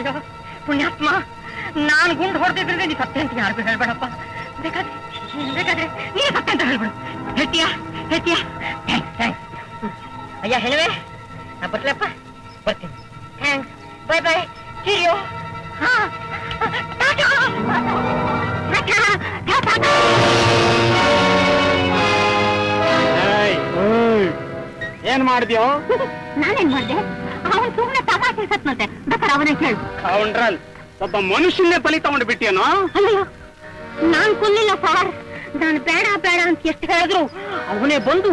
ಅಯ್ಯೋ ಪುಣ್ಯಾತ್ಮ, ನಾನು ಗುಂಡು ಹೊಡೆದಿದ್ರೆ ನೀ ಸತ್ಯ ಅಂತ ಯಾರಿಗೂ ಹೇಳ್ಬೇಡಪ್ಪ. ಬೇಕಾದ್ರೆ ನೀ ಸತ್ಯ ಅಂತ ಹೇಳ್ಬಿಡು. ಹೇಳ್ತೀಯಾ? ಥ್ಯಾಂಕ್ಸ್. ಅಯ್ಯ ಹೇಳುವೆ, ನಾ ಬರ್ಲಪ್ಪ, ಬರ್ತೀನಿ. ಥ್ಯಾಂಕ್ಸ್, ಬಾಯ್ ಬಾಯ್, ಚಿರಿಯೋ. ಏನ್ ಮಾಡಿದ್ಯೋ? ನಾನೇನ್ ಮಾಡ್ದೆ? ಅವನ್ ಸುಮ್ಮನೆ ತಮಾಷೆ ಸತ್ನಂತೆ, ಬೇಕಾದ್ರೆ ಅವನೇ ಕೇಳು. ಕೌಂಡ್ರಲ್, ಒಬ್ಬ ಮನುಷ್ಯನ್ನೇ ಬಲಿ ತಗೊಂಡು ಬಿಟ್ಟಿಯೇನೋ? ಅಯ್ಯೋ, ನಾನ್ ಕೊಲ್ಲಿಲ್ಲ ಸರ್. ನಾನು ಬೇಡ ಅಂತ ಎಷ್ಟು ಹೇಳಿದ್ರು ಅವನೇ ಬಂದು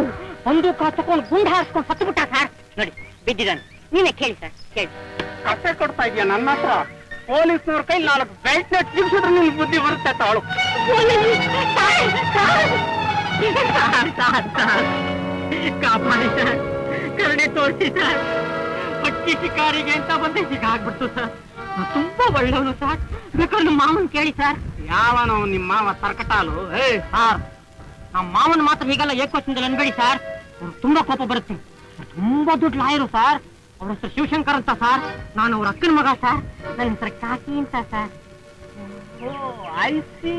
ತಕೊಂಡು ಗುಂಡು ಹಾರಿಸ್ಕೊಂಡು ಸತ್ತು ಬಿಟ್ಟ ಸರ್. ನೋಡಿ ಬಿದ್ದಿದ್ದಾನೆ. ನೀನೇ ಕೇಳಿ ಸರ್, ಕೇಳಿ. ಕಟ್ಟೆ ಕೊಡ್ತಾ ಇದೀಯ ನನ್ನ ಹತ್ರ? ಪೊಲೀಸ್ನವ್ರ ಕೈ 4 ಬೆಲ್ಟ್ ನೆಟ್ ಸಿಗಿಸಿದ್ರೆ ನಿನ್ ಬುದ್ಧಿ ಬರುತ್ತೆ ತಾಳು. ಕಾಪಾಡಿ ಸರ್, ಕರುಣೆ ತೋರಿಸಿ ಸರ್. ಹಕ್ಕಿ ಶಿಕಾರಿಗೆ ಅಂತ ಬಂದೆ ಸಿಗಾಗ್ಬಿಡ್ತು ಸರ್. ತುಂಬಾ ಒಳ್ಳೆಯವನು ಸರ್, ಬೇಕಾದ್ರೆ ನಮ್ಮ ಮಾವನ್ ಕೇಳಿ ಸರ್. ಯಾವನೋ ನಿಮ್ಮ ಮಾವ ತರ್ಕಟಾಲು? ಸರ್, ನಮ್ಮ ಮಾವನ್ ಮಾತ್ರ ಹೀಗೆಲ್ಲ ಏಕವಚನದಲ್ಲಿ ಅನ್ಬೇಡಿ ಸರ್, ಅವ್ರು ತುಂಬಾ ಕೋಪ ಬರುತ್ತೆ. ತುಂಬಾ ದೊಡ್ಡ ಲಾಯರು ಸರ್. ಅವ್ರ ಹೆಸರು ಶಿವಶಂಕರ್ ಅಂತ ಸರ್. ನಾನು ಅವ್ರ ಅಕ್ಕನ ಮಗ ಸರ್. ನನ್ನ ಹೆಸರು ಕಾಕಿ ಅಂತ ಸರ್. ಐಸಿ,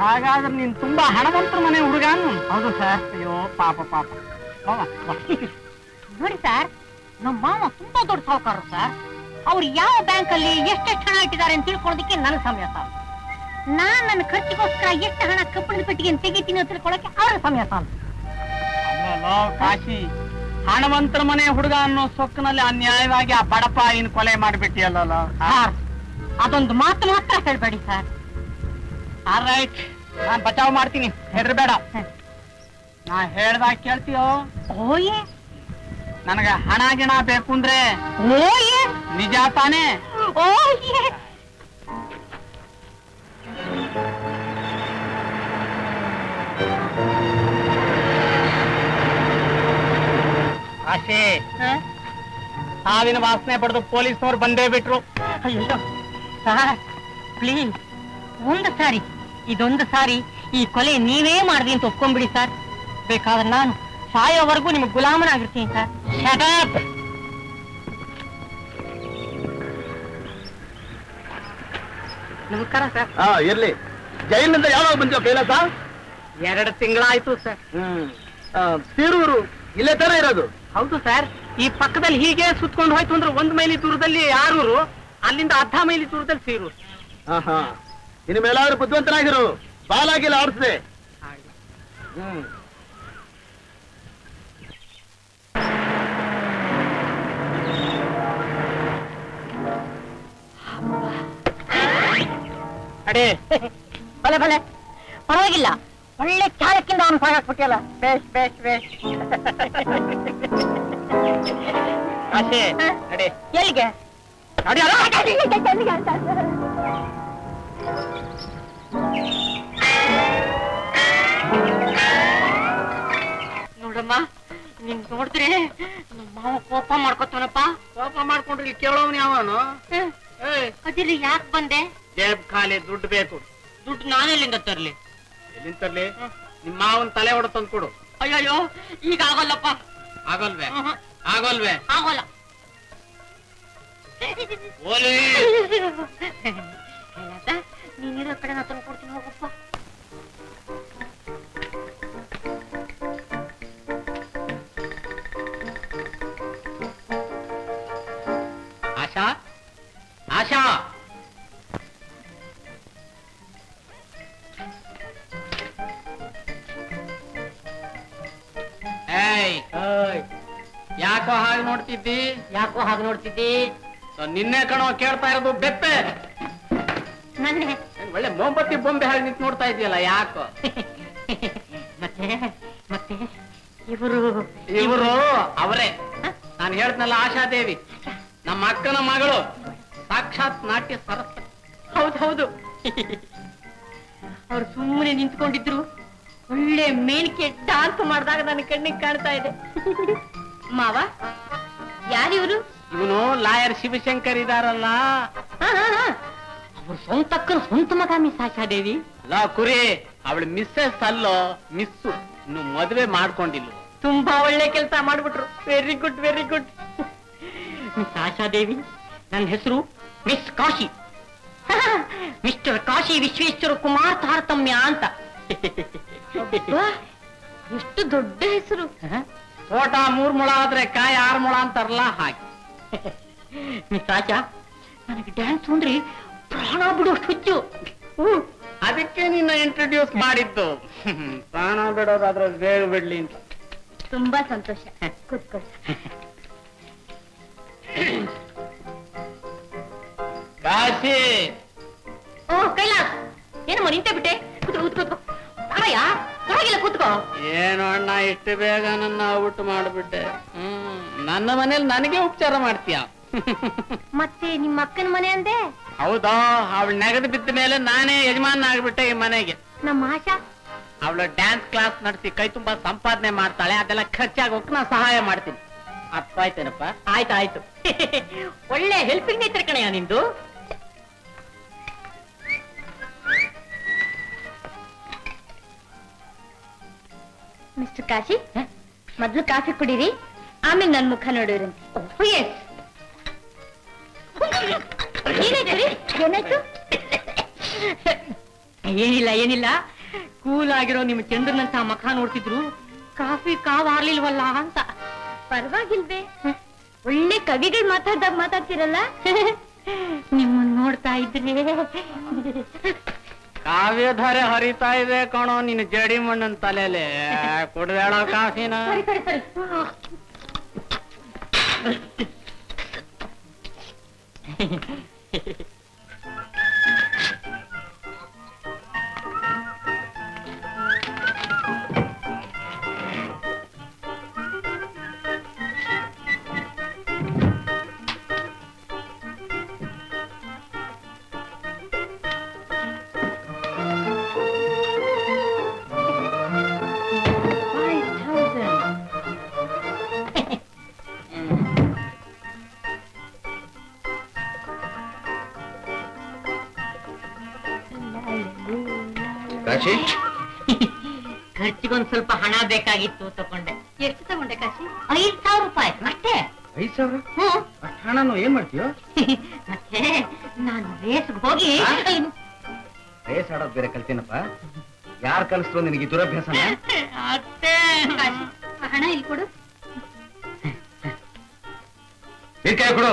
ಹಾಗಾದ್ರೆ ನೀನ್ ತುಂಬಾ ಹಣವಂತರ ಮನೆ ಹುಡುಗಾನು? ಹೌದು ಸರ್. ಅಯ್ಯೋ ಪಾಪ. ನೋಡಿ ಸರ್, ನಮ್ಮ ಮಾವ ತುಂಬಾ ದೊಡ್ಡ ಸಾಹುಕಾರರು ಸರ್. ಅವ್ರು ಯಾವ ಬ್ಯಾಂಕ್ ಅಲ್ಲಿ ಎಷ್ಟೆಷ್ಟು ಹಣ ಇಟ್ಟಿದ್ದಾರೆ ಅಂತ ತಿಳ್ಕೊಳ್ಳೋದಕ್ಕೆ ನನ್ನ ಸಮಯ ಸಾಲ. ನಾನ್ ನನ್ನ ಖರ್ಚಿಗೋಸ್ಕರ ಎಷ್ಟು ಹಣ ಕಬ್ಬಿಣದ ಪೆಟ್ಟಿಗೆ ತೆಗಿತೀನಿ ಅಂತ ತಿಳ್ಕೊಳ್ಳೋಕೆ ಅವರ ಸಮಯ ಸಾಲ. ಕಾಶಿ, ಹಣವಂತರ ಮನೆ ಹುಡುಗ ಅನ್ನೋ ಸೊಕ್ಕಿನಲ್ಲಿ ಅನ್ಯಾಯವಾಗಿ ಆ ಬಡಪ ಇನ್ ಕೊಲೆ ಮಾಡಿಬಿಟ್ಟಿಯಲ್ಲ ಸರ್. ಅದೊಂದು ಮಾತು ಮಾತ್ರ ಹೇಳ್ಬೇಡಿ ಸರ್. ಆಲ್ರೈಟ್, ನಾನ್ ಬಚಾವ್ ಮಾಡ್ತೀನಿ, ಹೆದರ್ಬೇಡ. ನಾ ಹೇಳ್ದಾಗ ಕೇಳ್ತೀಯೋ? ಓಯೇ, ನನಗ ಹಣ ಗಿಣ ಬೇಕು ಅಂದ್ರೆ ಓಯೇ, ನಿಜ ತಾನೇ? ಓಯೇ. ಆಶೆ, ಸಾವಿನ ವಾಸನೆ ಪಡೆದು ಪೊಲೀಸ್ನವ್ರು ಬಂದೇ ಬಿಟ್ರು. ಅಯ್ಯೋ ಸರ್, ಪ್ಲೀಸ್ ಇದೊಂದು ಸಾರಿ ಈ ಕೊಲೆ ನೀವೇ ಮಾಡ್ದಿ ಅಂತ ಒಪ್ಕೊಂಡ್ಬಿಡಿ ಸರ್. ಬೇಕಾದ್ರೆ ನಾನು ಸಾಯೋವರೆಗೂ ನಿಮ್ಗೆ ಗುಲಾಮನಾಗಿರ್ತೀನಿ ಸರ್. Shut up! ನಮಸ್ಕಾರ ಸರ್. ಇರ್ಲಿ. ಜೈಲಿನಿಂದ ಯಾವಾಗ ಬಂದಿರೋ ಕೈಲಾಸ? 2 ತಿಂಗಳಾಯ್ತು ಸರ್. ಸೀರೂರು ಇಲ್ಲೇ ತರ ಇರೋದು? ಹೌದು ಸರ್. ಈ ಪಕ್ಕದಲ್ಲಿ ಹೀಗೆ ಸುತ್ಕೊಂಡು ಹೋಯ್ತು ಅಂದ್ರೆ 1 ಮೈಲಿ ದೂರದಲ್ಲಿ ಆರೂರು, ಅಲ್ಲಿಂದ 10 ಮೈಲಿ ದೂರದಲ್ಲಿ ಸೀರೂರು. ಇನ್ನು ಮೇಲಾದ್ರೂ ಬುದ್ಧಿವಂತನಾಗಿರು, ಬಾಲಾಗಿಲ್ಲ ಆಡಿಸ್ದೆ. ಅಡೇ ಭಲೆ ಪರವಾಗಿಲ್ಲ, ಒಳ್ಳೆ ಚಾಲಕ್ಕಿಂದ ಅವನು ಸಾಗಾಕ್ಬಿಟ್ಟಿಯಲ್ಲ. ಬೇಷ್. ಆಶೆ, ನಡೆ. ಎಲ್ಲಿಗೆ? ನೋಡಮ್ಮ, ನೀನ್ ನೋಡಿದ್ರೆ ನಮ್ಮ ಮಾವ ಕೋಪ ಮಾಡ್ಕೊತಾನಪ್ಪ. ಕೋಪ ಮಾಡ್ಕೊಂಡ್ರೆ ಇಲ್ಲಿ ಕೇಳೋವನ್ ಯಾವನು? ಅದಿಲ್ಲಿ ಯಾಕೆ ಬಂದೆ? ಜೇಬ್ ಖಾಲಿ, ದುಡ್ಡು ಬೇಕು. ದುಡ್ಡು ನಾನೆಲ್ಲಿಂದ ತರ್ಲಿ? ಎಲ್ಲಿಂದ ತರ್ಲಿ? ನಿಮ್ಮ ಮಾವನ್ ತಲೆ ಹೊಡೆ ತಂದು ಕೊಡು. ಅಯ್ಯೋ, ಈಗ ಆಗೋಲ್ಲಪ್ಪ. ಆಗೋಲ್ವೇ? ಆಗೋಲ್ಲ. ನೀನಿರೋ ಕಡೆ ನಾ ತಂದು ಕೊಡ್ತೀನಿ, ಹೋಗಪ್ಪ. ಆಶಾ, ಯಾಕೋ ಹಾಗೆ ನೋಡ್ತಿದ್ದಿ? ನಿನ್ನೆ ಕಣೋ ಕೇಳ್ತಾ ಇರೋದು ಬೆಪ್ಪೆ. ಒಳ್ಳೆ ಮೊಂಬತ್ತಿ ಬೊಂಬೆ ಹಾಗೆ ನಿಂತು ನೋಡ್ತಾ ಇದೆಯಲ್ಲ, ಯಾಕೋ? ಮತ್ತೆ ಇವರು ಅವರೇ. ನಾನು ಹೇಳ್ತನಲ್ಲ, ಆಶಾದೇವಿ, ನಮ್ಮ ಅಕ್ಕನ ಮಗಳು, ಸಾಕ್ಷಾತ್ ನಾಟ್ಯ ಸರಸ್ವತಿ. ಹೌದು. ಅವ್ರು ಸುಮ್ಮನೆ ನಿಂತ್ಕೊಂಡಿದ್ರು, ಒಳ್ಳೆ ಮೇಲ್ಕೆ ಡಾನ್ಸ್ ಮಾಡಿದಾಗ ನನ್ನ ಕಣ್ಣಿಗೆ ಕಾಣ್ತಾ ಇದೆ. ಮಾವ, ಯಾರಿವರು? ಇವನು ಲಾಯರ್ ಶಿವಶಂಕರ್ ಇದಾರಲ್ಲ, ಅವ್ರ ಸ್ವಂತ ಮಗ ಮಿಸ್ ಆಶಾದೇವಿ. ಲಾ ಕುರಿ, ಅವಳು ಮಿಸ್ಸೆಸ್ ಅಲ್ಲೋ, ಮಿಸ್ಸು. ಇನ್ನು ಮದುವೆ ಮಾಡ್ಕೊಂಡಿಲ್ಲ. ತುಂಬಾ ಒಳ್ಳೆ ಕೆಲಸ ಮಾಡ್ಬಿಟ್ರು. Very good. ಮಿಸ್ ಆಶಾದೇವಿ, ನನ್ನ ಹೆಸರು ಮಿಸ್ ಕಾಶಿ, ಮಿಸ್ಟರ್ ಕಾಶಿ ವಿಶ್ವೇಶ್ವರ ಕುಮಾರ್ ತಾರತಮ್ಯ ಅಂತ. ಎಷ್ಟು ದೊಡ್ಡ ಹೆಸರು. ತೋಟ 3 ಮೊಳ ಆದ್ರೆ ಕಾಯಿ 6 ಮೊಳ ಅಂತಾರಲ್ಲ ಹಾಗೆ. ಮಿಸ್ ಆಚಾ, ನನಗೆ ಡ್ಯಾನ್ಸ್ ಅಂದ್ರೆ ಪ್ರಾಣ ಬಿಡೋಷ್ಟು ಹುಚ್ಚು. ಅದಕ್ಕೆ ನಿನ್ನ ಇಂಟ್ರೊಡ್ಯೂಸ್ ಮಾಡಿದ್ದು. ಪ್ರಾಣ ಬಿಡೋದಾದ್ರೆ ಬೇಗ ಬಿಡ್ಲಿ ಅಂತ. ತುಂಬಾ ಸಂತೋಷ. ಕೂತ್ಕೊಳ್ಳಿ. ಕಾಶಿ. ಓ ಕೈಲಾಸ್, ಏನಮ್ಮ ನಿಂತೆ ಬಿಟ್ಟೆ? ಕೂತ್ಕೋ. ಅಯ್ಯ ಪರವಾಗಿಲ್ಲ, ಕೂತ್ಕೋ. ಏನು ಅಣ್ಣ ಇಷ್ಟು ಬೇಗ ನನ್ನ ಔಟ್ ಮಾಡ್ಬಿಟ್ಟೆ. ನನ್ನ ಮನೇಲಿ ನನಗೆ ಉಪಚಾರ ಮಾಡ್ತೀಯ. ಮತ್ತೆ ನಿಮ್ಮ ಅಕ್ಕನ ಮನೆ ಅಂದೆ? ಹೌದಾ, ಅವಳು ನೆಗದು ಬಿದ್ದ ಮೇಲೆ ನಾನೇ ಯಜಮಾನ ಆಗ್ಬಿಟ್ಟೆ ಈ ಮನೆಗೆ. ನಮ್ಮ ಆಶಾ ಅವಳು ಡ್ಯಾನ್ಸ್ ಕ್ಲಾಸ್ ನಡೆಸಿ ಕೈ ತುಂಬಾ ಸಂಪಾದನೆ ಮಾಡ್ತಾಳೆ. ಅದೆಲ್ಲ ಖರ್ಚಾಗೋಕ್ ನಾ ಸಹಾಯ ಮಾಡ್ತೀನಿ. ಅರ್ಥ ಆಯ್ತೇನಪ್ಪ? ಆಯ್ತು. ಒಳ್ಳೆ ಹೆಲ್ಪಿಂಗ್ ನೇತ್ರ ಕಣಯ್ಯ ನಿಂದು. ಮಿಸ್ಟರ್ ಕಾಶಿ, ಮೊದ್ಲು ಕಾಫಿ ಕುಡೀರಿ, ಆಮೇಲೆ ನನ್ ಮುಖ ನೋಡಿರಂತೆ. ಏನಾಯ್ತು? ಏನಿಲ್ಲ, ಕೂಲ್ ಆಗಿರೋ ನಿಮ್ಮ ಚಂದ್ರನಂತ ಮುಖ ನೋಡ್ತಿದ್ರು, ಕಾಫಿ ಕಾವಾರ್ಲಿಲ್ವಲ್ಲ ಅಂತ. ಪರವಾಗಿಲ್ವೇ, ಒಳ್ಳೆ ಕವಿಗಳು ಮಾತಾಡ್ದಾಗ ಮಾತಾಡ್ತಿರಲ್ಲ. ನಿಮ್ಮನ್ನ ನೋಡ್ತಾ ಇದ್ರೆ ಕಾವ್ಯಧಾರೆ ಹರಿತಾ ಇದೆ ಕಣೋ ನಿನ್ನ ಜಡಿ ಮಣ್ಣನ್ ತಲೆಲೆ. ಕುಡ್ದೇಳ ಕಾಫಿನ? ಸರಿ. ಕಾಶಿ, ಖರ್ಚಿಗೊಂದ್ ಸ್ವಲ್ಪ ಹಣ ಬೇಕಾಗಿತ್ತು, ತಗೊಂಡೆ. ಎಷ್ಟು ತಗೊಂಡೆ ಕಾಶಿ? 5,000 ರೂಪಾಯಿ ಅಷ್ಟೇ. 5,000? ಹಣನು ಏನ್ ಮಾಡ್ತೀಯೋ? ಮತ್ತೆ ನಾನು ರೇಸ್ಗೆ ಹೋಗಿ ರೇಸ್ ಆಡೋದ್ ಬೇರೆ ಕಲ್ತೀನಪ್ಪ. ಯಾರು ಕಲಿಸ್ತೋ ನಿನಗೆ ದುರಭ್ಯಾಸನ? ಅಷ್ಟೇ. ಕಾಶಿ, ಹಣ ಇಲ್ಲಿ ಕೊಡು. ಕೊಡು.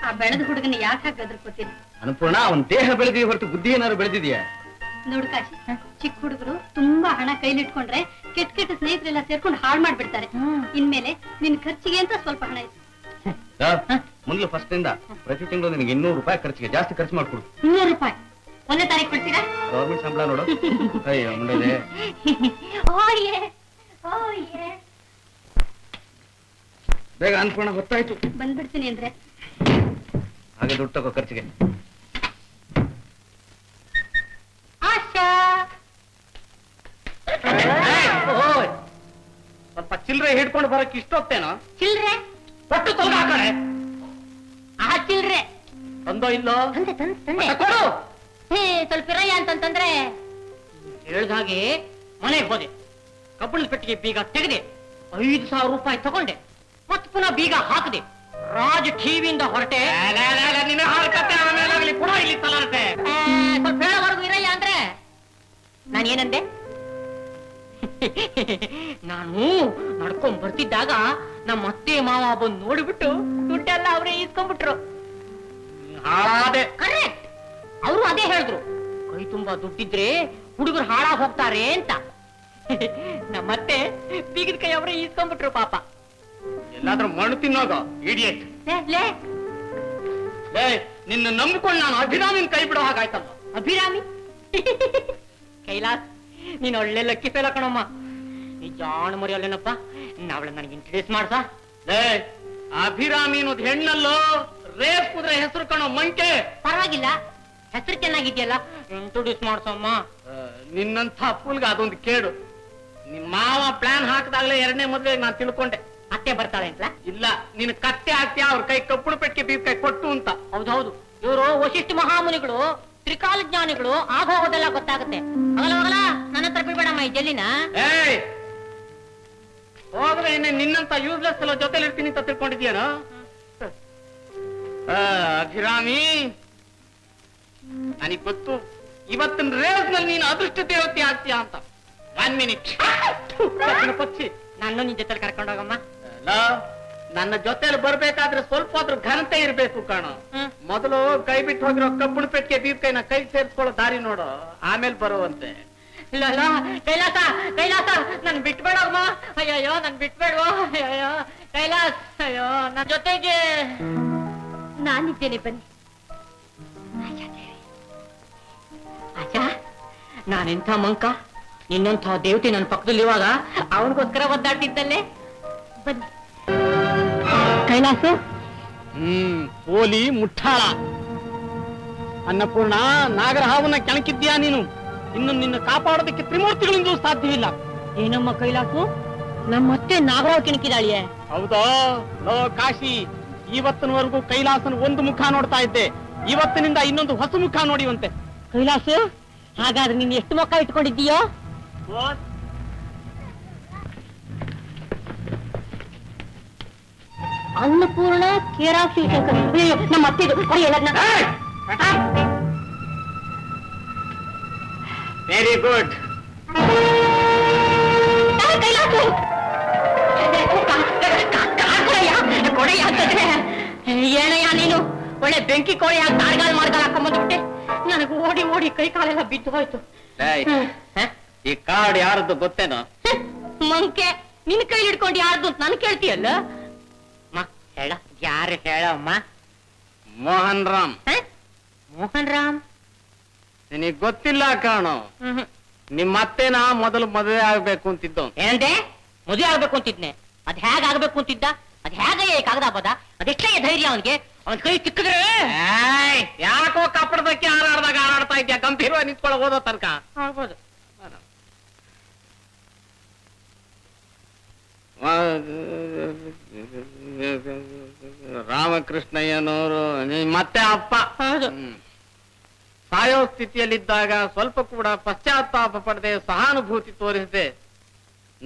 ಆ ಬೆಳೆದ ಹುಡುಗನ ಯಾಕೆ ಹೆದರ್ಕೋತೀನಿ? ಅನುಪೂರ್ಣ, ಅವನ್ ದೇಹ ಬೆಳೆದಿ ಹೊರತು ಬುದ್ಧಿ ಏನಾದ್ರು ಬೆಳೆದಿದ್ಯಾ? ನೋಡು ಕಾಶಿ, ಚಿಕ್ಕ ಹುಡುಗರು ತುಂಬಾ ಹಣ ಕೈಲಿಟ್ಕೊಂಡ್ರೆ ಕೆಟ್ಟ ಸ್ನೇಹಿತರೆಲ್ಲ ಸೇರ್ಕೊಂಡು ಹಾಳು ಮಾಡ್ಬಿಡ್ತಾರೆ. ಇನ್ಮೇಲೆ ನಿನ್ ಖರ್ಚಿಗೆ ಅಂತ ಸ್ವಲ್ಪ ಹಣ ಇದೆ. ಮೊದಲು ಫಸ್ಟ್ ಇಂದ ಪ್ರತಿ ತಿಂಗಳು ನಿನಗೆ 200 ರೂಪಾಯಿ ಖರ್ಚಿಗೆ ಜಾಸ್ತಿ ಖರ್ಚು ಮಾಡ್ಕೊಡು. 200 ರೂಪಾಯಿ 1ನೇ ತಾರೀಕು ಕೊಡ್ತೀರಾ? ಗೌರ್ಮೆಂಟ್ ಸಂಬಳ ನೋಡು. ಅಯ್ಯೋ ಮುಂದೆ ಬೇಗ ಅನ್ಪೂರ್ಣ, ಗೊತ್ತಾಯ್ತು. ಬಂದ್ಬಿಡ್ತೀನಿ ಅಂದ್ರೆ ಹಾಗೆ ದುಡ್ಡು ತಗೋ ಖರ್ಚಿಗೆ. ಆಶಾ, ಸ್ವಲ್ಪ ಚಿಲ್ಲರೆ ಹಿಡ್ಕೊಂಡು ಬರಕ್ ಇಷ್ಟೊತ್ತೇನೋ? ಚಿಲ್ರೆ ಪಟ್ಟು ತೊಂದ ಆ ಕಡೆ. ಆ ಚಿಲ್ರೆ ತಂದೋ ಇಲ್ಲೋ? ತಂದೆ ಕೊಡು. ಸ್ವಲ್ಪ ಇರಯ್ಯ ಅಂತಂದ್ರೆ ಹೇಳ್ದ ಹಾಗೆ ಮನೆಗೆ ಹೋದೆ. ಕಬ್ಬಣದ ಪೆಟ್ಟಿಗೆ ಬೀಗ ತೆಗೆದೆ, 5,000 ರೂಪಾಯಿ ತಗೊಂಡೆ. ಮತ್ ಪುನಃ ಬೀಗ ಹಾಕದೆ ರಾಜ್ ಟಿವಿಯಿಂದ ಹೊರಟೆ. ನಿನ್ನ ಹಾರ್ಕತ್ತೆ ಆಮೇಲೆ ಪುನಃ ಇಲ್ಲಿ ತಲಾರತೆ. ಸ್ವಲ್ಪ ಹೇಳೋವರೆಗೂ ಇರಯ್ಯ ಅಂದ್ರೆ ನಾನೇನಂದೆ? ನಾನು ನಡ್ಕೊಂಡ್ ಬರ್ತಿದ್ದಾಗ ನಮ್ಮ ಅತ್ತೆ ಮಾವ ಬಂದು ನೋಡಿಬಿಟ್ಟು ದುಡ್ಡೆಲ್ಲ ಅವರೇ ಇಸ್ಕೊಂಡ್ಬಿಟ್ರು. ಹಾಳಾದೆ. ಕರೆಕ್ಟ್, ಅವರು ಅದೇ ಹೇಳಿದ್ರು, ಕೈ ತುಂಬಾ ದುಡ್ಡಿದ್ರೆ ಹುಡುಗರು ಹಾಳಾಗ್ ಹೋಗ್ತಾರೆ ಅಂತ. ನಮ್ಮತ್ತೆ ಬೀಗದ ಕೈ ಅವರೇ ಇಸ್ಕೊಂಡ್ಬಿಟ್ರು ಪಾಪ. ಎಲ್ಲಾದ್ರೂ ಮಣ್ಣು ತಿನ್ನೋಗ ಇಡಿಯಟ್. ನಿನ್ನ ನಂಬಿಕೊಂಡು ನಾನು ಅಭಿರಾಮಿನ ಕೈ ಬಿಡೋ ಹಾಗಾಯ್ತಲ್ಲ. ಅಭಿರಾಮಿ? ಕೈಲಾಸ್, ನೀನ್ ಒಳ್ಳೆ ಲಕ್ಕಿ ಫೇಲ ಕಣಮ್ಮ. ನೀ ಜಾಣ ಮರಿ ಅಲ್ಲೇನಪ್ಪ. ನಾವಳ ನನಗೆ ಇಂಟ್ರಡ್ಯೂಸ್ ಮಾಡ್ಸ. ಅಭಿರಾಮಿ ಅನ್ನೋದು ಹೆಣ್ಣಲ್ಲೋ, ರೇಸ್ ಕುದ್ರೆ ಹೆಸರು ಕಣೋ ಮಂಕೆ. ಪರವಾಗಿಲ್ಲ, ಹೆಸರು ಚೆನ್ನಾಗಿದ್ಯಲ್ಲ, ಇಂಟ್ರೊಡ್ಯೂಸ್ ಮಾಡ್ಸಮ್ಮ. ನಿನ್ನಂಥ ಅಪ್ಪುಲ್ಗ ಅದೊಂದು ಕೇಡು. ನಿಮ್ ಮಾವ ಪ್ಲಾನ್ ಹಾಕಿದಾಗಲೇ 2ನೇ ಮದ್ವೆಗೆ ನಾನು ತಿಳ್ಕೊಂಡೆ ಅತ್ತೆ ಬರ್ತಾಳೆ ಅಂತ. ಇಲ್ಲ, ನೀನು ಕತ್ತೆ ಹಾಕ್ತೀಯ, ಅವ್ರ ಕೈ ಕಪ್ಪುಳು ಪೆಟ್ಟಿಗೆ ಬೀಗ ಕೈ ಕೊಟ್ಟು ಅಂತ. ಹೌದೌದು, ಇವರು ವಶಿಷ್ಠ ಮಹಾಮುನಿಗಳು, ತ್ರಿಕಾಲ ಜ್ಞಾನಿಗಳು, ಆಗೋದೆಲ್ಲ ಗೊತ್ತಾಗುತ್ತೆ. ಹೋಗಲ್ಲ, ನನ್ನ ಹತ್ರ ಬಿಡ್ಬೇಡಮ್ಮ ಈ ಜಲ್ಲಿನ. ಹೋದ್ರೆ ನಿನ್ನಂತ ಯೂಸ್ಲೆಸ್ ಎಲ್ಲ ಜೊತೆಲಿ ಇರ್ತೀನಿ ಅಂತ ತಿಳ್ಕೊಂಡಿದ್ಯೇನೋ? ಅಭಿರಾಮಿ, ನನಗೆ ಗೊತ್ತು ಇವತ್ತಿನ ರೇಸ್ ನಲ್ಲಿ ನೀನು ಅದೃಷ್ಟ ದೇವತೆ ಆಗ್ತೀಯ ಅಂತ. 1 ಮಿನಿಟ್ ಪಕ್ಷಿ, ನಾನು ನಿನ್ ಜೊತೆ ಕರ್ಕೊಂಡು ಹೋಗಮ್ಮ. ನನ್ನ ಜೊತೆಲಿ ಬರ್ಬೇಕಾದ್ರೆ ಸ್ವಲ್ಪ ಆದ್ರೂ ಘನತೆ ಇರ್ಬೇಕು ಕಾಣೋ. ಮೊದಲು ಕೈ ಬಿಟ್ಟು ಹೋಗಿರೋ ಕಬ್ಬುಣ ಪೆಟ್ಟಿಗೆ ಬೀರ್ಕೈನ ಕೈ ಸೇರಿಸ್ಕೊಳ್ಳೋ ದಾರಿ ನೋಡು, ಆಮೇಲೆ ಬರುವಂತೆ. ಇಲ್ಲ ಕೈಲಾಸ, ಕೈಲಾಸ ನನ್ ಬಿಟ್ಬೇಡಮ್ಮ. ಅಯ್ಯಯ್ಯೋ ನನ್ ಬಿಟ್ಬೇಡ್ವೋ. ಅಯ್ಯಯ್ಯೋ ಕೈಲಾಸ್, ಅಯ್ಯೋ ನನ್ ಜೊತೆಗೆ ನಾನಿದ್ದೇನೆ, ಬನ್ನಿ. ಆಚಾ, ನಾನೆಂಥ ಮಂಕ, ನಿನ್ನಂಥ ದೇವತೆ ನನ್ನ ಪಕ್ಕದಲ್ಲಿ ಇರುವಾಗ ಅವನಿಗೋಸ್ಕರ ಒದ್ದಾಡ್ತಿದ್ದಲ್ಲೇ. ಬನ್ನಿ. ಕೈಲಾಸ, ಪೋಲಿ ಮುಠಾಳ ಅನ್ನಪೂರ್ಣ, ನಾಗರಹಾವನ್ನ ಕೆಣಕಿದ್ಯಾ ನೀನು. ಇನ್ನು ನಿನ್ನ ಕಾಪಾಡೋದಕ್ಕೆ ತ್ರಿಮೂರ್ತಿಗಳಿಂದಲೂ ಸಾಧ್ಯವಿಲ್ಲ. ಏನಮ್ಮ ಕೈಲಾಸು, ನಮ್ಮತ್ತೆ ನಾಗರಾವ್ ಕೆಣಕಿದಾಳಿಯೇ? ಹೌದಾ? ಲೋ ಕಾಶಿ, ಇವತ್ತಿನವರೆಗೂ ಕೈಲಾಸನ ಒಂದು ಮುಖ ನೋಡ್ತಾ ಇದ್ದೆ, ಇವತ್ತಿನಿಂದ ಇನ್ನೊಂದು ಹೊಸ ಮುಖ ನೋಡಿವಂತೆ. ಕೈಲಾಸು, ಹಾಗಾದ್ರೆ ನೀನ್ ಎಷ್ಟು ಮುಖ ಇಟ್ಕೊಂಡಿದ್ದೀಯೋ? ಅನ್ನಪೂರ್ಣ ಕೇರಾ ಶಿವಶಂಕರ್, ನಮ್ಮ ಅತ್ತೆದು ಎಲ್ಲದನ್ನ. Very good. ಏನಯ್ಯ ನೀನು, ಒಳ್ಳೆ ಬೆಂಕಿ ಕೋಳಿ ಹಾಕಿ ತಾಳ್ಗಾಲ್ ಮಾಡ್ಗಾಲ್ ಹಾಕೊಂಡ್ಬಂದ್ಬಿಟ್ಟೆ. ನನಗೆ ಓಡಿ ಓಡಿ ಕೈ ಕಾಲೆಲ್ಲ ಬಿದ್ದು ಹೋಯ್ತು. ಈ ಕಾರ್ಡ್ ಯಾರದ್ದು ಗೊತ್ತೇನೋ? ಮಂಕೆ, ನಿನ್ ಕೈಲಿ ಹಿಡ್ಕೊಂಡು ಯಾರ್ದು ಅಂತ ನನ್ ಕೇಳ್ತೀಯಲ್ಲ? ಹೇಳ, ಯಾರು ಹೇಳಮ್ಮ? ಮೋಹನ್ ರಾಮ್. ಮೋಹನ್ ರಾಮ್ ನಿನಗ್ ಗೊತ್ತಿಲ್ಲ ಕಾಣೋ. ನಿಮ್ಮತ್ತೆನ ಮೊದಲು ಮದುವೆ ಆಗ್ಬೇಕು ಅಂತಿದ್ದು. ಏನಂದೆ? ಮದುವೆ ಆಗ್ಬೇಕು ಅಂತಿದ್ನೆ. ಅದ್ ಹೇಗ್ ಆಗ್ಬೇಕು ಅಂತಿದ್ದ? ಅದ್ ಹೇಗೆ ಕಾಗದ ಪದ? ಅದೆಷ್ಟೇ ಧೈರ್ಯ ಅವನ್ಗೆ? ಅವನ್ ಕೈ ಸಿಕ್ಕಿದ್ರೆ ಯಾಕೋ ಕಪ್ಪಡದಕ್ಕೆ ಹಾರಾಡ್ದಾಗ ಹಾರಾಡ್ತಾ ಇದ್ಯಾ? ಗಂಭೀರವಾಗಿ ನಿಂತ್ಕೊಳ್ಳೋ ಓದೋ ತನಕ ಆಗ್ಬೋದು. ರಾಮಕೃಷ್ಣಯ್ಯನವರು ಮತ್ತೆ ಅಪ್ಪ ಸಾಯೋ ಸ್ಥಿತಿಯಲ್ಲಿದ್ದಾಗ ಸ್ವಲ್ಪ ಕೂಡ ಪಶ್ಚಾತ್ತಾಪ ಪಡದೆ ಸಹಾನುಭೂತಿ ತೋರಿಸದೆ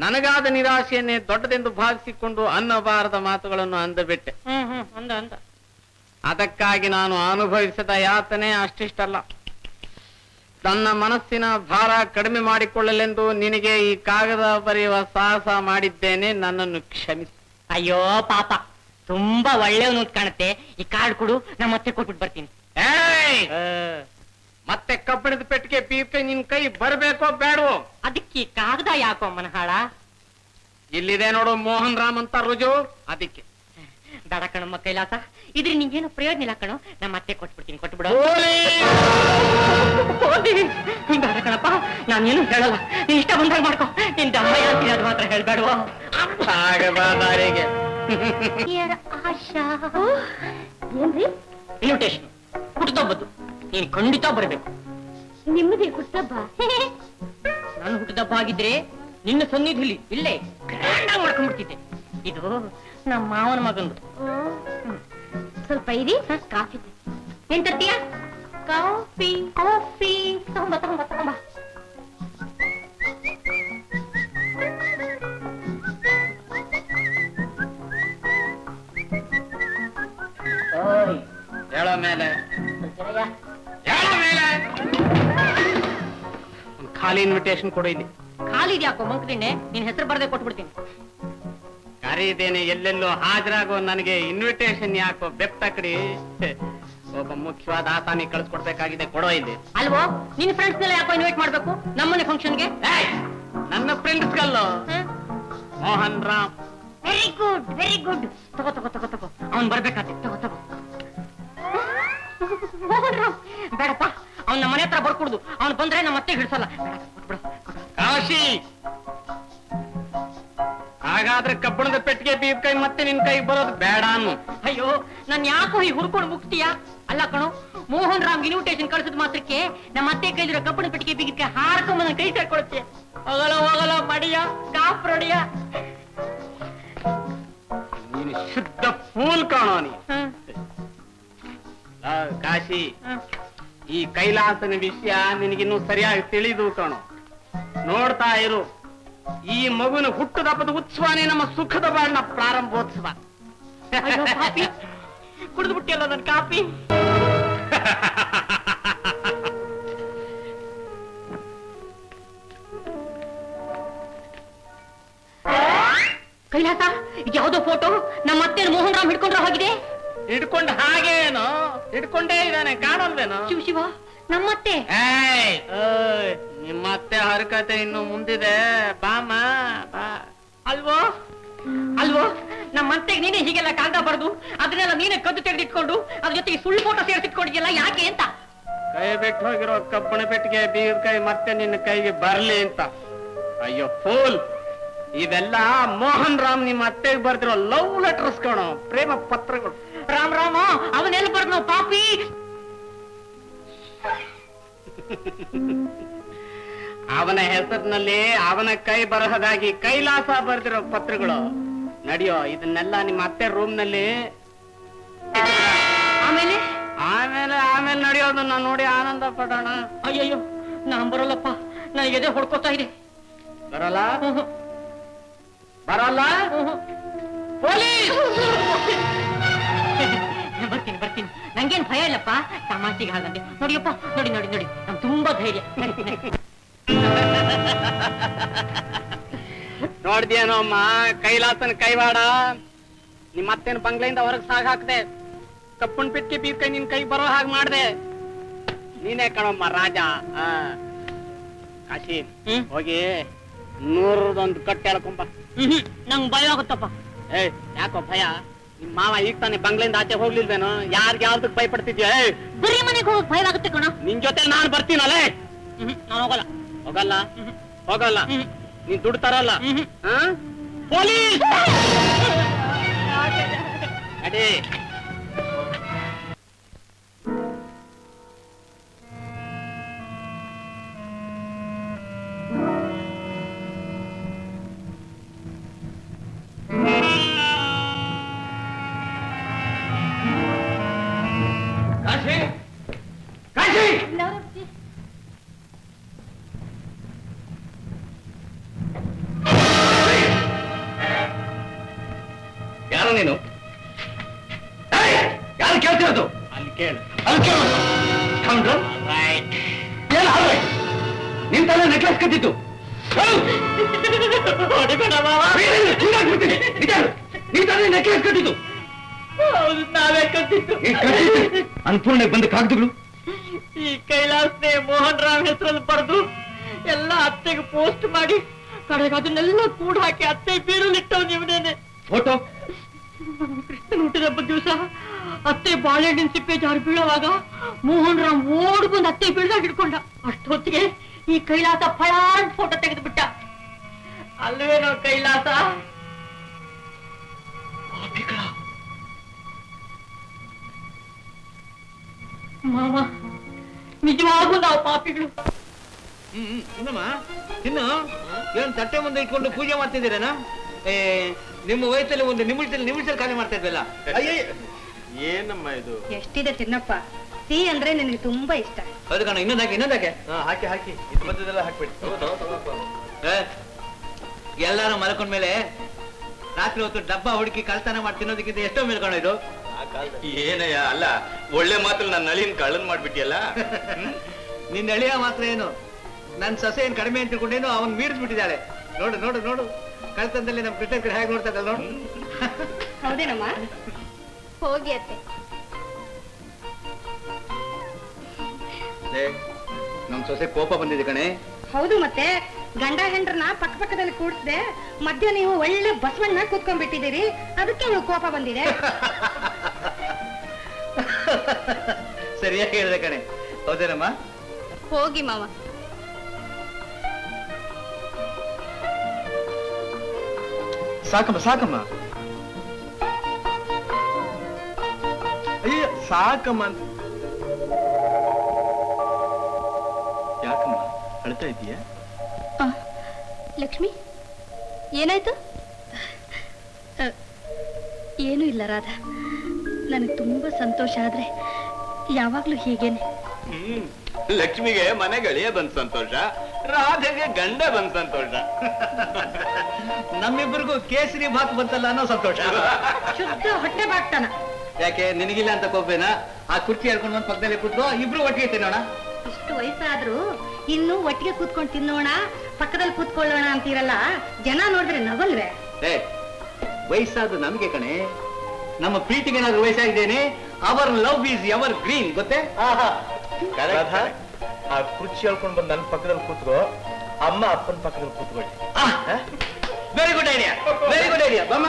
ನನಗಾದ ನಿರಾಶೆಯನ್ನೇ ದೊಡ್ಡದೆಂದು ಭಾವಿಸಿಕೊಂಡು ಅನ್ನಬಾರದ ಮಾತುಗಳನ್ನು ಅಂದಬಿಟ್ಟೆ. ಅದಕ್ಕಾಗಿ ನಾನು ಅನುಭವಿಸಿದ ಯಾತನೆ ಅಷ್ಟಿಷ್ಟಲ್ಲ. ತನ್ನ ಮನಸ್ಸಿನ ಭಾರ ಕಡಿಮೆ ಮಾಡಿಕೊಳ್ಳಲೆಂದು ನಿನಗೆ ಈ ಕಾಗದ ಬರೆಯುವ ಸಾಹಸ ಮಾಡಿದ್ದೇನೆ, ನನ್ನನ್ನು ಕ್ಷಮಿಸಿ. ಅಯ್ಯೋ ಪಾಪ, ತುಂಬಾ ಒಳ್ಳೆಯವನು ಅಂತ ಕಾಣುತ್ತೆ. ಈ ಕಾರ್ಡ್ ಕೊಡು, ನಮ್ಮ ಮತ್ತೆ ಕೊಟ್ಬಿಟ್ಟು ಬರ್ತೀನಿ. ಮತ್ತೆ ಕಬ್ಬಿಣದ ಪೆಟ್ಟಿಗೆ ಬೀರ್ಕೈ ನಿನ್ ಕೈ ಬರ್ಬೇಕೋ ಬೇಡವೋ? ಅದಕ್ಕೆ ಕಾಗದ ಯಾಕೋ ಮನಹಾಳ? ಇಲ್ಲಿದೆ ನೋಡು ಮೋಹನ್ ರಾಮ್ ಅಂತ ರುಜು, ಅದಕ್ಕೆ. ಬೇಡ ಕಣಮ್ಮ ಕೈಲಾಸ, ಇದ್ರೆ ನಿಂಗೇನು ಪ್ರಯೋಜನ ಇಲ್ಲ ಕಣೋ. ನಮ್ಮ ಮತ್ತೆ ಕೊಟ್ಬಿಡ್ತೀನಿ, ಕೊಟ್ಬಿಡು. ಬೇಡ ಕಣಪ್ಪ, ನಾನೇನು ಹೇಳಲ್ಲ. ನೀನ್ ಇಷ್ಟ ಬಂದಾಗ ಮಾಡ್ಕೊ. ನಿನ್ ದಮ್ಮ ಯಾಕೆ ಅದು ಮಾತ್ರ ಹೇಳ್ಬೇಡುವ. ದಾರಿಗೆ ಇನ್ವಿಟೇಷನ್ ಹುಟ್ಟುಹಬ್ಬದ್ದು, ನೀನ್ ಖಂಡಿತ ಬರಬೇಕು. ನಿಮ್ಮದೇ ಹುಟ್ಟಬ್ಬ? ನಾನು ಹುಟ್ಟುಹಬ್ಬ ಆಗಿದ್ರೆ ನಿನ್ನ ಸನ್ನಿಧಿಲಿ ಇಲ್ಲೇ ಗ್ರ್ಯಾಂಡ್ ಆಗಿ ಮಾಡ್ಕೊಂಡ್ಬಿಡ್ತಿದ್ದೆ. ಇದು ನಮ್ಮ ಮಾವನ ಮಗಂದು. ಸ್ವಲ್ಪ ಇರಿ, ಕಾಫಿ. ಏನ್ ತರ್ತೀಯ? ಕಾಫಿ. ಕಾಫಿ ತಗೊಂಬ ತಗೊಂಬ ತಗೊಂಬ. ಹೇಳ ಮೇಲೆ ಒಂದು ಖಾಲಿ ಇನ್ವಿಟೇಷನ್ ಕೊಡು. ಇಲ್ಲಿ ಖಾಲಿ ಇದ್ಯಾಕೋ ಮಂಕ್ರಿಣ್ಣೆ, ನಿನ್ ಹೆಸರು ಬರದೆ ಕೊಟ್ಬಿಡ್ತೀನಿ. ಕರೀದೇನೆ ಎಲ್ಲೆಲ್ಲೋ ಹಾಜರಾಗೋ ನನಗೆ ಇನ್ವಿಟೇಷನ್ ಯಾಕೋ ಬೆಪ್ತಕಡಿ? ಒಬ್ಬ ಮುಖ್ಯವಾದ ಆಸಾಮಿ ಕಳಿಸ್ಕೊಡ್ಬೇಕಾಗಿದೆ, ಕೊಡೋ ಇಲ್ಲಿ. ಅಲ್ವೋ, ನಿನ್ ಫ್ರೆಂಡ್ಸ್ ನೆಲ್ಲ ಯಾಕೋ ಇನ್ವೈಟ್ ಮಾಡ್ಬೇಕು ನಮ್ಮನೆ ಫಂಕ್ಷನ್ಗೆ? ನನ್ನ ಫ್ರೆಂಡ್ಸ್ ಗಲ್ಲು Mohan Ram. Very good, very good. ತಗೋ ತಗೋ ತಗೋ ತಗೋ, ಅವ್ನ್ ಬರ್ಬೇಕಾದ್ರೆ ತಗೋ ತಗೋ. ಮೋಹನ್ ರಾಮ್ ಬೇಡಪ್ಪ, ಅವ್ನ ನಮ್ಮ ಮನೆ ಹತ್ರ ಬರ್ಕೊಡುದು. ಅವ್ನು ಬಂದ್ರೆ ನಮ್ಮ ಮತ್ತೆ ಹಿಡ್ಸಲ್ಲ. ಕಾಶಿ, ಹಾಗಾದ್ರೆ ಕಬ್ಬಣದ ಪೆಟ್ಟಿಗೆ ಬೀರ್ ಕೈ ಮತ್ತೆ ನಿನ್ ಕೈ ಬರೋದು ಬೇಡ ಅನ್ನು. ಅಯ್ಯೋ, ನನ್ ಯಾಕೋ ಈ ಹುಡ್ಕೊಂಡು ಮುಗ್ತೀಯಾ? ಅಲ್ಲ ಕಣೋ, ಮೋಹನ್ ರಾಮ್ ಇನ್ವಿಟೇಷನ್ ಕಳಿಸಿದ ಮಾತ್ರಕ್ಕೆ ನಮ್ಮ ಅತ್ತೆ ಕೈಲಿರೋ ಕಬ್ಬಣದ ಪೆಟ್ಟಿಗೆ ಬೀಗಕ್ಕೆ ಹಾರ್ಕೊಂಬ ನನ್ನ ಕೈ ಸೇರ್ಕೊಡುತ್ತೆ. ಹೋಗಲ್ಲ ಹೋಗಲ್ಲ ಮಡಿಯ ಕಾಪ್ರೊಡಿಯ. ನೀನು ಶುದ್ಧ ಫೂಲ್ ಕಾಣೋ ನೀ. ಕಾಶಿ, ಈ ಕೈಲಾಸನ ವಿಷಯ ನಿನಗಿನ್ನೂ ಸರಿಯಾಗಿ ತಿಳಿದು ಕಾಣೋ. ನೋಡ್ತಾ ಇರು, ಈ ಮಗುವಿನ ಹುಟ್ಟುದಬ್ಬದ ಉತ್ಸವನೇ ನಮ್ಮ ಸುಖದ ಬಾಳಿನ ಪ್ರಾರಂಭೋತ್ಸವ. ಕುಡಿದು ಬಿಟ್ಟಿಯಲ್ಲ ನನ್ನ ಕಾಫಿ. ಕೈಲಾಸ, ಇದ್ಯಾವುದೋ ಫೋಟೋ ನಮ್ಮ ಅತ್ತೆ ಮೋಹನ್ ರಾಮ್ ಹಿಡ್ಕೊಂಡ್ರೆ ಹೋಗಿದೆ. ಹಿಡ್ಕೊಂಡ್ ಹಾಗೇನು ಹಿಡ್ಕೊಂಡೇ ಇದ್ದಾನೆ, ಕಾಣಲ್ವೇನೋ? ಶಿವ ಶಿವ, ನಮ್ಮತ್ತೆ. ನಿಮ್ಮತ್ತೆ ಹರಕತೆ ಇನ್ನು ಮುಂದಿದೆ, ಬಾಮ ಬಾ. ಅಲ್ವೋ ಅಲ್ವೋ, ನಮ್ಮತ್ತೆಗೆ ನೀನೇ ಹೀಗೆಲ್ಲ ಕಾಗದ ಬರೆದು ಅದನ್ನೆಲ್ಲ ನೀನೇ ಕದ್ದು ತೆಗೆದಿಟ್ಕೊಂಡು ಅದ್ರ ಜೊತೆಗೆ ಸುಳ್ಳು ಫೋಟೋ ಸೇರಿಸಿಟ್ಕೊಂಡಿದ್ಯಲ್ಲ, ಯಾಕೆ ಅಂತ? ಕೈ ಬಿಟ್ಟು ಹೋಗಿರೋ ಕಬ್ಬಣ ಪೆಟ್ಟಿಗೆ ಬೀಗದ ಕೈ ಮತ್ತೆ ನಿನ್ನ ಕೈಗೆ ಬರ್ಲಿ ಅಂತ. ಅಯ್ಯೋ ಫೂಲ್, ಇವೆಲ್ಲ ಮೋಹನ್ ರಾಮ್ ನಿಮ್ಮ ಅತ್ತೆಗೆ ಬರ್ದಿರೋ ಲವ್ ಲೆಟರ್ಸ್ ಕಣೋ, ಪ್ರೇಮ ಪತ್ರಗಳು. ರಾಮ್ ರಾಮ, ಅವನ್ನೆಲ್ಲ ಬರ್ದು ಪಾಪಿ. ಅವನ ಹೆಸರಿನಲ್ಲಿ ಅವನ ಕೈ ಬರಹದಾಗಿ ಕೈಲಾಸ ಬರ್ದಿರೋ ಪತ್ರಗಳು. ನಡಿಯೋ, ಇದನ್ನೆಲ್ಲ ನಿಮ್ಮ ಅತ್ತೆ ರೂಮ್ ನಲ್ಲಿ. ಆಮೇಲೆ ಆಮೇಲೆ ಆಮೇಲೆ ನಡೆಯೋದನ್ನ ನೋಡಿ ಆನಂದ ಪಡೋಣ. ಅಯ್ಯಯ್ಯೋ, ನಾನ್ ಬರೋಲ್ಲಪ್ಪ, ನನಗೆ ಎದೆ ಹೊಡ್ಕೋತಾ ಇದೆ. ಬರಲ್ಲ ಬರಲ್ಲ ಪೊಲೀಸ್. ಬರ್ತೀನಿ ಬರ್ತೀನಿ, ನಂಗೇನ್ ಭಯ ಇಲ್ಲಪ್ಪ, ತಮಾಷೆಗೆ ಹಾಗಂದೆ. ನೋಡಿಯಪ್ಪ, ನೋಡಿ ನೋಡಿ ನೋಡಿ, ನಮ್ ತುಂಬಾ ಧೈರ್ಯ. ನೋಡ್ದೇನೋ ಅಮ್ಮ, ಕೈಲಾಸನ ಕೈವಾಡ ನಿಮ್ಮ ಅತ್ತೇನ ಬಂಗ್ಲೆಯಿಂದ ಹೊರಗೆ ಸಾಗ ಹಾಕ್ದೆ, ಕಪ್ಪನ್ ಪಿಟ್ಟಿ ಬೀರ್ ಕೈ ನಿನ್ ಕೈ ಬರೋ ಹಾಗೆ ಮಾಡ್ದೆ. ನೀನೇ ಕಣಮ್ಮ ರಾಜ. ಕಾಶಿ ಹೋಗಿ 100 ಕಟ್ಟೆ ಎಳ್ಕೊಂಬ. ನಂಗ್ ಭಯ ಆಗುತ್ತಪ್ಪ. ಯಾಕೋ ಭಯ? ನಿಮ್ ಮಾವ ಈಗ ತಾನೆ ಬಂಗ್ಲೆಯಿಂದ ಆಚೆ ಹೋಗ್ಲಿಲ್ವೇನೋ? ಯಾರ್ಗೆ ಯಾವ್ದಕ್ ಭಯ ಪಡ್ತಿದ್ಯ? ಬರೀ ಮನೆಗೆ ಹೋಗಕ್ ಭಯ ಆಗುತ್ತೆ ಕಣ. ನಿನ್ ಜೊತೆ ನಾನ್ ಬರ್ತೀನಲ್ಲೇ. ನಾನು ಹೋಗಲ್ಲ. ಹೋಗಲ್ಲ ಹೋಗಲ್ಲ, ನೀನ್ ದುಡ್ಡು ತರಲ್ಲ. ಪೊಲೀಸ್ ಅಡೇ. ಕಾಶಿ ಕಾಶಿ, ಯಾರು ನೀನು? ಯಾರು ಕೇಳ್ತಿರೋದು? ಅಲ್ಲಿ ಕೇಳು, ಅಲ್ಲಿ ಕೇಳು. ನಿನ್ ತಲೆ ನೆಕ್ಲೆಸ್ ಕಟ್ಟಿತ್ತು. ನೀನ್ ತಾನೇ ನೆಕ್ಲೆಸ್ ಕಟ್ಟಿದ್ದು? ನಾವೇ ಕಟ್ಟಿದ್ದು. ಅನ್ಪೂರ್ಣೆ ಬಂದ ಕಾಗದಗಳು ಈ ಕೈಲಾಸನೆ ಮೋಹನ್ ರಾಮ್ ಹೆಸರಲ್ಲಿ ಬರೆದು ಎಲ್ಲ ಅತ್ತೆಗೆ ಪೋಸ್ಟ್ ಮಾಡಿ ಕಡೆಗೆ ಅದನ್ನೆಲ್ಲ ಕೂಡ ಹಾಕಿ ಅತ್ತೆ ಬೀರಲಿಟ್ಟವ್ ನೀವನೇನೆ. ಫೋಟೋ ಕೃಷ್ಣನ್ ಹುಟ್ಟಿದ ಹಬ್ಬದ ದಿವಸ ಅತ್ತೆ ಬಾಳೆಹಣ್ಣಿನ ಸಿಪ್ಪೆ ಜಾರಿ ಬೀಳುವಾಗ ಮೋಹನ್ ರಾಮ್ ಓಡ್ ಬಂದು ಅತ್ತೆ ಬೀಳ್ದಾಗ ಹಿಡ್ಕೊಂಡ. ಅಷ್ಟೊತ್ತಿಗೆ ಈ ಕೈಲಾಸ ಫಳಾನ್ ಫೋಟೋ ತೆಗೆದು ಬಿಟ್ಟ. ಅಲ್ವೇನೋ ಕೈಲಾಸ? ಮಾಮ, ನಿಜವಾಗೂ ನಾವು ಪಾಪಿಗಳು. ಇನ್ನಮ್ಮ ಇನ್ನು ಏನ್ ತಟ್ಟೆ ಮುಂದೆ ಇಟ್ಕೊಂಡು ಪೂಜೆ ಮಾಡ್ತಿದ್ದೀರೇನ? ನಿಮ್ಮ ವಯಸ್ಸಲ್ಲಿ ಒಂದು ನಿಮಿಷದಲ್ಲಿ ಖಾಲಿ ಮಾಡ್ತಾ ಇದ್ವಲ್ಲ. ಏನಮ್ಮ ಇದು? ಎಷ್ಟಿದೆ ತಿನ್ನಪ್ಪ, ಸಿಹಿ ಅಂದ್ರೆ ನಿನಗೆ ತುಂಬಾ ಇಷ್ಟ. ಹೌದು ಕಣ, ಇನ್ನೊಂದಾಕೆ ಹಾಕಿ ಇದು ಮಧ್ಯದೆಲ್ಲ ಹಾಕ್ಬಿಡಿ. ಎಲ್ಲಾರು ಮಲ್ಕೊಂಡ್ಮೇಲೆ ರಾತ್ರಿ ಹೊತ್ತು ಡಬ್ಬ ಹುಡುಕಿ ಕಳ್ತನ ಮಾಡಿ ತಿನ್ನೋದಕ್ಕಿಂತ ಎಷ್ಟೋ ಮೇಲ್ಕೊಂಡು ಇದು. ಏನಯ್ಯ, ಅಲ್ಲ ಒಳ್ಳೆ ಮಾತ್ರ ನನ್ನ ನಳಿನ್ ಕಳ್ಳನ್ ಮಾಡ್ಬಿಟ್ಟಿಯಲ್ಲ. ನಿನ್ನ ಅಳಿಯ ಮಾತ್ರ ಏನು, ನನ್ ಸೊಸೆ ಏನ್ ಕಡಿಮೆ ಅಂತ ತಿಳ್ಕೊಂಡೇನು ಅವನ್ ಮೀರಿಸ್ಬಿಟ್ಟಿದ್ದಾಳೆ. ನೋಡು ನೋಡು ನೋಡು, ಕಳ್ತನದಲ್ಲಿ ನಮ್ ಕೃಷ್ಣ ಕಡೆ ಹೇಗೆ ನೋಡ್ತಾ ಇದ್ದಲ್ಲ ನೋಡು. ಹೌದೇನಮ್ಮ? ಹೋಗಿ ಅತ್ತೆ. ನಮ್ ಸೊಸೆ ಕೋಪ ಬಂದಿದೆ ಕಣೆ. ಹೌದು, ಮತ್ತೆ ಗಂಡ ಹೆಂಡ್ರನ್ನ ಪಕ್ಕ ಪಕ್ಕದಲ್ಲಿ ಕೂಡಿಸ್ದೆ ಮಧ್ಯ ನೀವು ಒಳ್ಳೆ ಬಸವಣ್ಣ ಕೂತ್ಕೊಂಡ್ಬಿಟ್ಟಿದ್ದೀರಿ, ಅದಕ್ಕೆ ನೀವು ಕೋಪ ಬಂದಿದೆ. ಸರಿಯಾಗಿ ಹೇಳಿದೆ ಕಣೆ. ಹೌದೇನಮ್ಮ? ಹೋಗಿ ಮಾವ. ಸಾಕಮ್ಮ ಸಾಕಮ್ಮ, ಅಯ್ಯ ಸಾಕಮ್ಮ. ಯಾಕಮ್ಮ ಅಳ್ತಾ ಇದೀಯಾ? ಲಕ್ಷ್ಮಿ, ಏನಾಯ್ತು? ಏನೂ ಇಲ್ಲ ರಾಧಾ, ನನಗೆ ತುಂಬಾ ಸಂತೋಷ. ಆದ್ರೆ ಯಾವಾಗ್ಲೂ ಹೀಗೇನೆ. ಲಕ್ಷ್ಮಿಗೆ ಮನೆ ಗಳಿಯ ಬಂದ್ ಸಂತೋಷ, ರಾಧೆಗೆ ಗಂಡ ಬಂದ್ ಸಂತೋಷ, ನಮ್ಮಿಬ್ಬರಿಗೂ ಕೇಸರಿ ಭಾತ್ ಬಂತಲ್ಲ ಅನ್ನೋ ಸಂತೋಷ. ಶುದ್ಧ ಹೊಟ್ಟೆ ಬಾಗ್ತಾನ. ಯಾಕೆ ನಿನಗಿಲ್ಲ ಅಂತ ಕೋಪೇನಾ? ಆ ಕುರ್ಚಿ ಹೇಳ್ಕೊಂಡು ಬಂದು ಪಕ್ಕದಲ್ಲಿ ಕೂತ್ಕೋ, ಇಬ್ರು ಒಟ್ಟಿಗೆ ತಿನ್ನೋಣ. ಇಷ್ಟು ವಯಸ್ಸಾದ್ರೂ ಇನ್ನೂ ಒಟ್ಟಿಗೆ ಕೂತ್ಕೊಂಡು ತಿನ್ನೋಣ, ಪಕ್ಕದಲ್ಲಿ ಕೂತ್ಕೊಳ್ಳೋಣ ಅಂತೀರಲ್ಲ, ಜನ ನೋಡಿದ್ರೆ ನಗಲ್ವೇ? ವಯಸ್ಸಾದ್ರು ನಮ್ಗೆ ಕಣೆ, ನಮ್ಮ ಪ್ರೀತಿಗೆ ಏನಾದ್ರು ವಯಸ್ಸಾಗಿದ್ದೇನೆ. Our love is evergreen, ಗೊತ್ತೇ? ಆ ಕುರ್ಚಿ ಹೇಳ್ಕೊಂಡು ಬಂದು ನನ್ನ ಪಕ್ಕದಲ್ಲಿ ಕೂತ್ಕೋ, ಅಮ್ಮ ಅಪ್ಪನ ಪಕ್ಕದಲ್ಲಿ ಕೂತ್ಕೊಳ್ಳಿ. Very good idea, very good idea. ಬಮ್ಮ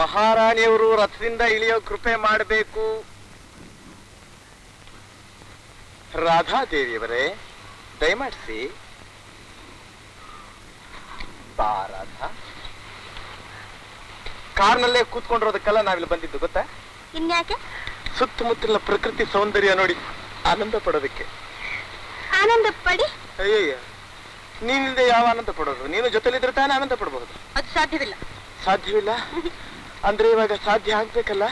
ಮಹಾರಾಣಿಯವರು ರಥದಿಂದ ಇಳಿಯೋ ಕೃಪೆ ಮಾಡಬೇಕು. ರಾಧಾದೇವಿಯವರೇ ದಯಮಾಡಿಸಿ. ರಾಧಾ, ಕಾರ್ನಲ್ಲೇ ಕೂತ್ಕೊಂಡಿರೋದಕ್ಕೆಲ್ಲ ನಾವಿಲ್ಲಿ ಬಂದಿದ್ದು ಗೊತ್ತಾ? ಇನ್ಯಾಕೆ? ಸುತ್ತಮುತ್ತಲಿನ ಪ್ರಕೃತಿ ಸೌಂದರ್ಯ ನೋಡಿ ಆನಂದ ಪಡೋದಕ್ಕೆ. ಆನಂದ ಪಡಿ? ಅಯ್ಯಯ್ಯ, ನೀನಿಲ್ಲದೆ ಯಾವ ಆನಂದ ಪಡೋದು? ನೀನು ಜೊತೆಲಿದ್ರೆ ತಾನೇ ಆನಂದ ಪಡಬಹುದು. ಅದು ಸಾಧ್ಯವಿಲ್ಲ. ಸಾಧ್ಯವಿಲ್ಲ ಅಂದ್ರೆ ಇವಾಗ ಸಾಧ್ಯ ಆಗ್ಬೇಕಲ್ಲ.